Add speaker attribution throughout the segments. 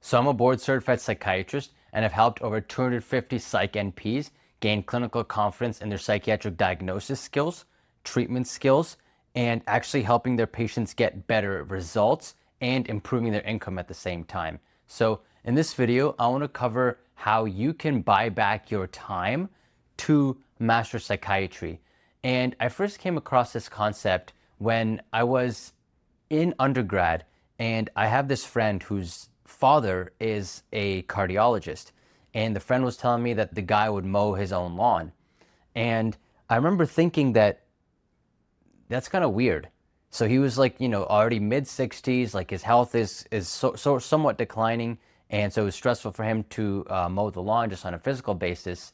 Speaker 1: So I'm a board certified psychiatrist and have helped over 250 psych NPs gain clinical confidence in their psychiatric diagnosis skills, treatment skills, and actually helping their patients get better results and improving their income at the same time. So in this video, I want to cover how you can buy back your time to master psychiatry. And I first came across this concept when I was in undergrad, and I have this friend whose father is a cardiologist. And the friend was telling me that the guy would mow his own lawn. And I remember thinking that that's kind of weird. So he was like, already mid 60s, like his health is somewhat declining. And so it was stressful for him to mow the lawn just on a physical basis.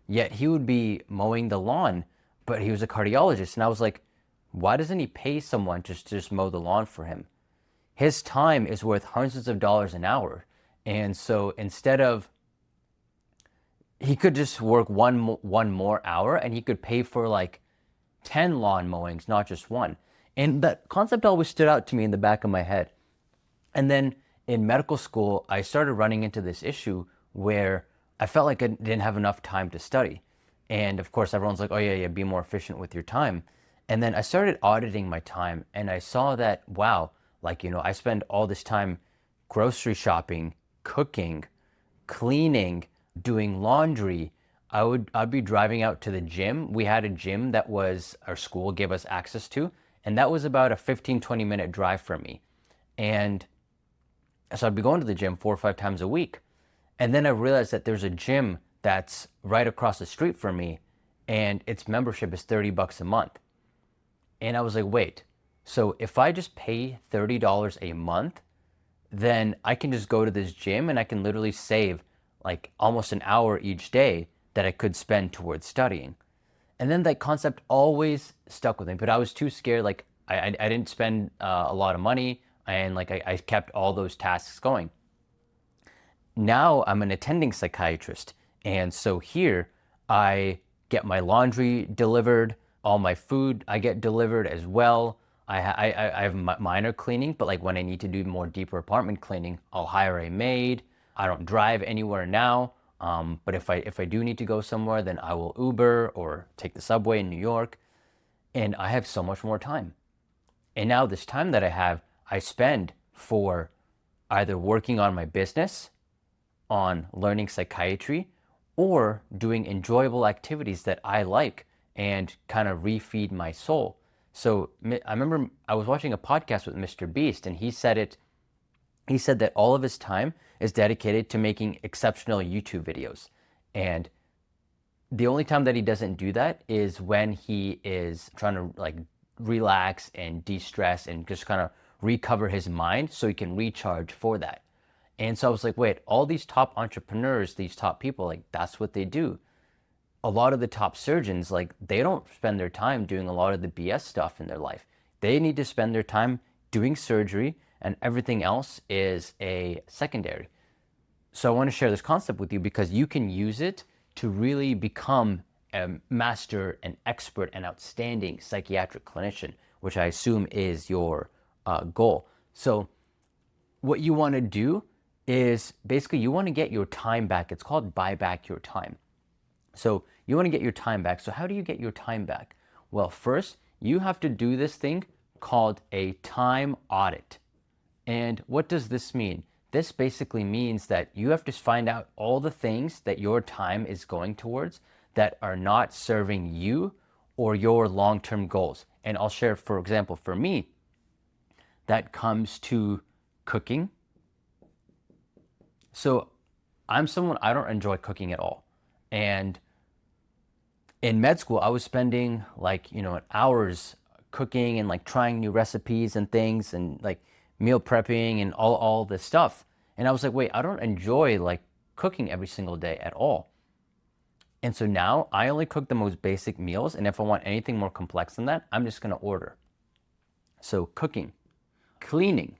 Speaker 1: Yet he would be mowing the lawn, but he was a cardiologist. And I was like, why doesn't he pay someone to just mow the lawn for him? His time is worth hundreds of dollars an hour. And so instead of, he could just work one more hour and he could pay for like 10 lawn mowings, not just one. And that concept always stood out to me in the back of my head. And then in medical school, I started running into this issue where I felt like I didn't have enough time to study. And of course, everyone's like, oh yeah, be more efficient with your time. And then I started auditing my time and I saw that, wow, I spend all this time grocery shopping, cooking, cleaning, doing laundry. I'd be driving out to the gym. We had a gym that our school gave us access to, and that was about a 15-20 minute drive for me. And so I'd be going to the gym 4 or 5 times a week. And then I realized that there's a gym that's right across the street from me, and its membership is $30 a month. And I was like, wait, so if I just pay $30 a month, then I can just go to this gym and I can literally save like almost an hour each day that I could spend towards studying. And then that concept always stuck with me, but I was too scared. Like I didn't spend a lot of money, and I kept all those tasks going. Now I'm an attending psychiatrist. And so here I get my laundry delivered, all my food I get delivered as well. I have minor cleaning, but like when I need to do more deeper apartment cleaning, I'll hire a maid. I don't drive anywhere now. But if I do need to go somewhere, then I will Uber or take the subway in New York. And I have so much more time. And now this time that I spend for either working on my business, on learning psychiatry, or doing enjoyable activities that I like and kind of refeed my soul. So I remember I was watching a podcast with Mr. Beast, and he said that all of his time is dedicated to making exceptional YouTube videos. And the only time that he doesn't do that is when he is trying to like relax and de-stress and just kind of recover his mind so he can recharge for that. And so I was like, wait, all these top entrepreneurs, these top people, like that's what they do. A lot of the top surgeons, like they don't spend their time doing a lot of the BS stuff in their life. They need to spend their time doing surgery, and everything else is a secondary. So I want to share this concept with you because you can use it to really become a master, an expert, an outstanding psychiatric clinician, which I assume is your goal. So what you want to do is basically you want to get your time back. It's called buy back your time. So you want to get your time back. So how do you get your time back? Well, first, you have to do this thing called a time audit. And what does this mean? This basically means that you have to find out all the things that your time is going towards that are not serving you or your long-term goals. And I'll share, for example, for me, that comes to cooking. So I'm someone, I don't enjoy cooking at all. And in med school, I was spending hours cooking and like trying new recipes and things and like meal prepping and all this stuff. And I was like, wait, I don't enjoy like cooking every single day at all. And so now I only cook the most basic meals. And if I want anything more complex than that, I'm just going to order. So cooking, cleaning.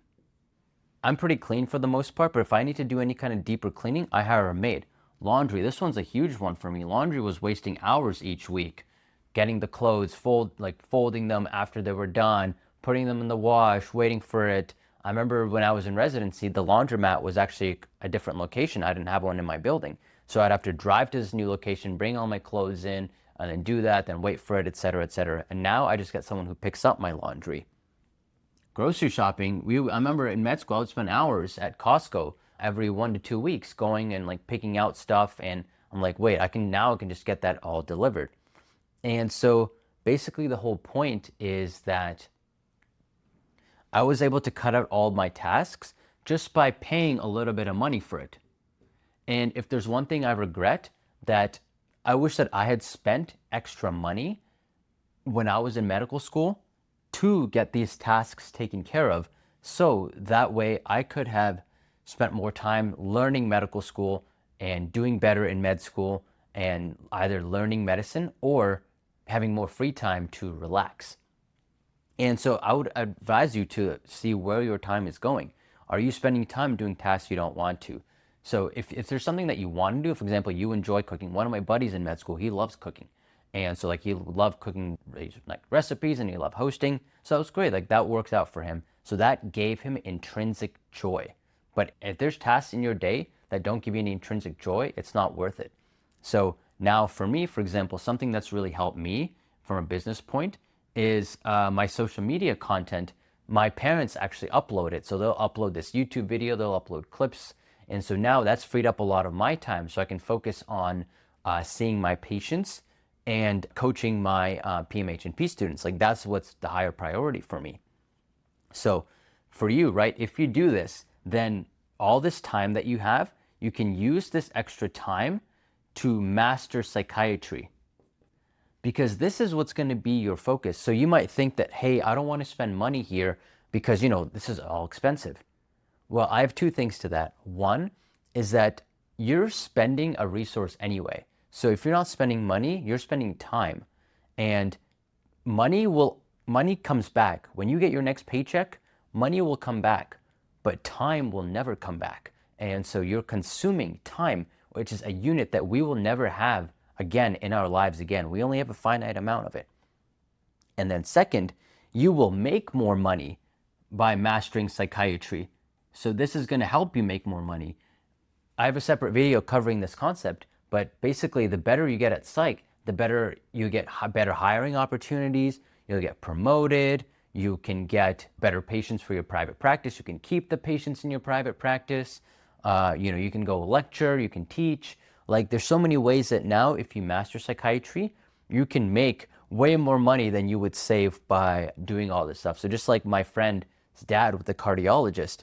Speaker 1: I'm pretty clean for the most part, but if I need to do any kind of deeper cleaning, I hire a maid. Laundry, this one's a huge one for me. Laundry was wasting hours each week, getting the clothes, folding them after they were done, putting them in the wash, waiting for it, I remember when I was in residency, the laundromat was actually a different location. I didn't have one in my building. So I'd have to drive to this new location, bring all my clothes in, and then do that, then wait for it, et cetera, et cetera. And now I just get someone who picks up my laundry. Grocery shopping, I remember in med school, I would spend hours at Costco every 1 to 2 weeks going and like picking out stuff. And I'm like, wait, I can just get that all delivered. And so basically the whole point is that I was able to cut out all my tasks just by paying a little bit of money for it. And if there's one thing I regret, that I wish that I had spent extra money when I was in medical school to get these tasks taken care of. So that way I could have spent more time learning medical school and doing better in med school and either learning medicine or having more free time to relax. And so I would advise you to see where your time is going. Are you spending time doing tasks you don't want to? So if there's something that you want to do, for example, you enjoy cooking. One of my buddies in med school, he loves cooking. And so like he loved cooking like recipes and he loved hosting. So it's great. Like that works out for him. So that gave him intrinsic joy. But if there's tasks in your day that don't give you any intrinsic joy, it's not worth it. So now for me, for example, something that's really helped me from a business point is my social media content. My parents actually upload it. So they'll upload this YouTube video, they'll upload clips. And so now that's freed up a lot of my time so I can focus on seeing my patients and coaching my PMHNP students. Like that's what's the higher priority for me. So for you, right, if you do this, then all this time that you have, you can use this extra time to master psychiatry, because this is what's going to be your focus. So you might think that, hey, I don't want to spend money here because, this is all expensive. Well, I have two things to that. One is that you're spending a resource anyway. So if you're not spending money, you're spending time. And money comes back. When you get your next paycheck, money will come back, but time will never come back. And so you're consuming time, which is a unit that we will never have again in our lives again. We only have a finite amount of it. And then second, you will make more money by mastering psychiatry. So this is going to help you make more money. I have a separate video covering this concept, but basically the better you get at psych, the better you get better hiring opportunities, you'll get promoted, you can get better patients for your private practice, you can keep the patients in your private practice, you can go lecture, you can teach. Like there's so many ways that now if you master psychiatry, you can make way more money than you would save by doing all this stuff. So just like my friend's dad with the cardiologist,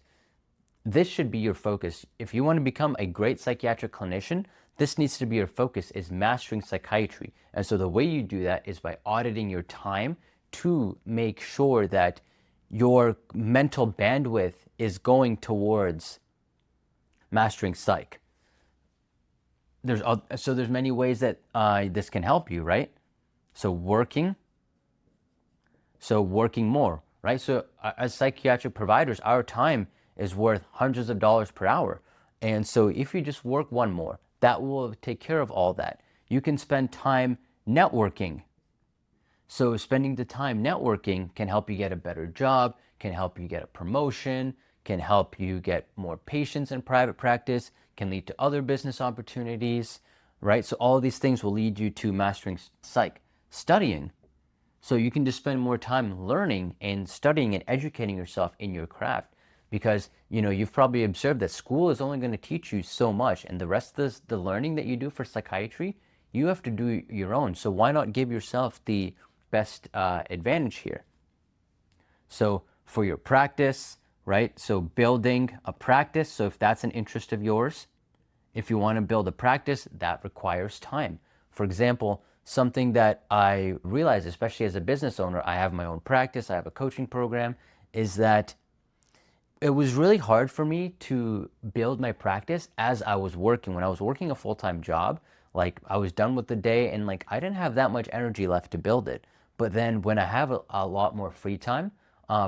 Speaker 1: this should be your focus. If you want to become a great psychiatric clinician, this needs to be your focus, is mastering psychiatry. And so the way you do that is by auditing your time to make sure that your mental bandwidth is going towards mastering psych. There's many ways that this can help you, right? So working more, right? So as psychiatric providers, our time is worth hundreds of dollars per hour. And so if you just work one more, that will take care of all that. You can spend time networking. So spending the time networking can help you get a better job, can help you get a promotion, can help you get more patients in private practice, can lead to other business opportunities, right? So all of these things will lead you to mastering psych. Studying. So you can just spend more time learning and studying and educating yourself in your craft, because you've probably observed that school is only going to teach you so much, and the rest of the learning that you do for psychiatry, you have to do your own. So why not give yourself the best advantage here? So for your practice, right? So building a practice. So if that's an interest of yours, if you want to build a practice, that requires time. For example, something that I realized, especially as a business owner, I have my own practice, I have a coaching program, is that it was really hard for me to build my practice as I was working. When I was working a full-time job, like I was done with the day and like I didn't have that much energy left to build it. But then when I have a lot more free time,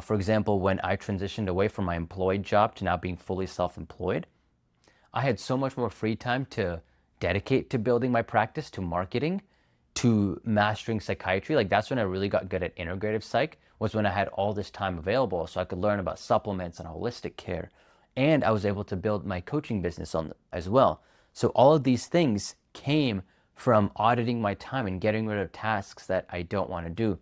Speaker 1: for example, when I transitioned away from my employed job to now being fully self-employed, I had so much more free time to dedicate to building my practice, to marketing, to mastering psychiatry. Like that's when I really got good at integrative psych, was when I had all this time available so I could learn about supplements and holistic care. And I was able to build my coaching business on as well. So all of these things came from auditing my time and getting rid of tasks that I don't want to do,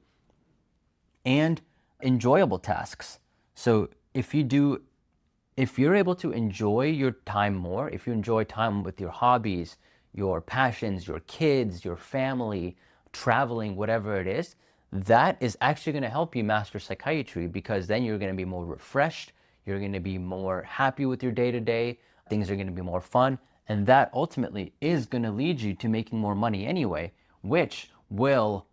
Speaker 1: and enjoyable tasks. So if you're able to enjoy your time more, if you enjoy time with your hobbies, your passions, your kids, your family, traveling, whatever it is, that is actually going to help you master psychiatry, because then you're going to be more refreshed. You're going to be more happy with your day to day. Things are going to be more fun. And that ultimately is going to lead you to making more money anyway, which will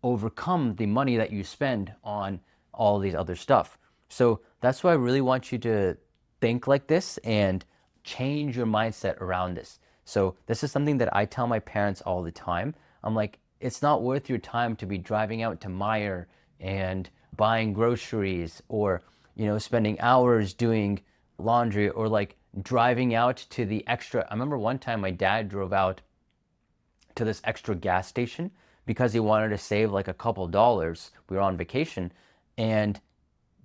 Speaker 1: overcome the money that you spend on all these other stuff. So that's why I really want you to think like this and change your mindset around this. So this is something that I tell my parents all the time. I'm like, it's not worth your time to be driving out to Meijer and buying groceries, or, spending hours doing laundry, or like driving out to the extra. I remember one time my dad drove out to this extra gas station because he wanted to save like a couple dollars. We were on vacation, and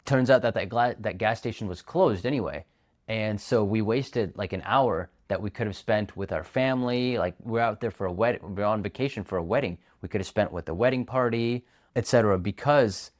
Speaker 1: turns out that that gas station was closed anyway. And so we wasted like an hour that we could have spent with our family. Like, we're out there for a wedding, we're on vacation for a wedding. We could have spent with the wedding party, etc. Because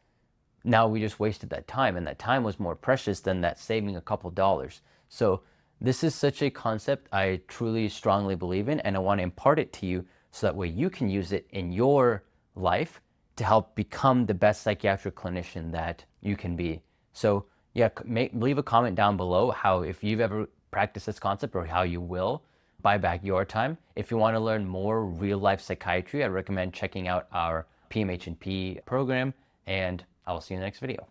Speaker 1: now we just wasted that time, and that time was more precious than that saving a couple dollars. So this is such a concept I truly strongly believe in, and I want to impart it to you so that way you can use it in your life to help become the best psychiatric clinician that you can be. So yeah, leave a comment down below how, if you've ever practiced this concept, or how you will buy back your time. If you want to learn more real life psychiatry, I recommend checking out our PMHNP program, and I will see you in the next video.